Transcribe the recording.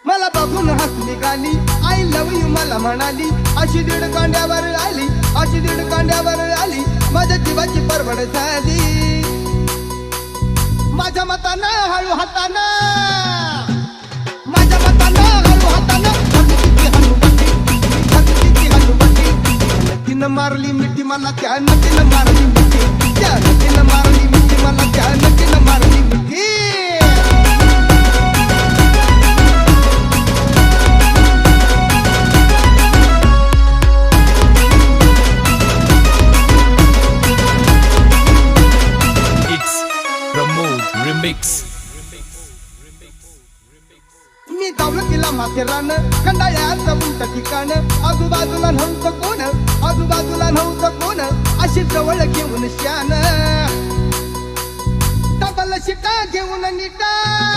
मला बघून हसली गाली, आय लव यू मला म्हणाली, अशी दीड कांड्यावर आली, अशी दीड कांड्यावर आली, माझ्या जीवाची परवड झाली. माझ्या मतानं हळू हातानं, माझ्या मतानं हळू हातानं, नदीनं मारली मिठी मला, त्या नदीनं मारली मिठी, त्या नदीनं मारली मिठी मला, त्या नदीनं मारली मिठी. Remix. मी धावलं तिला माथेरान, कंडाळ्याचं उंच ठिकाण, आजूबाजूला नव्हतं कोण, आजूबाजूला नव्हतं कोण, अशी जवळ घेऊन शान, डबल शिटा घेऊन नीटा.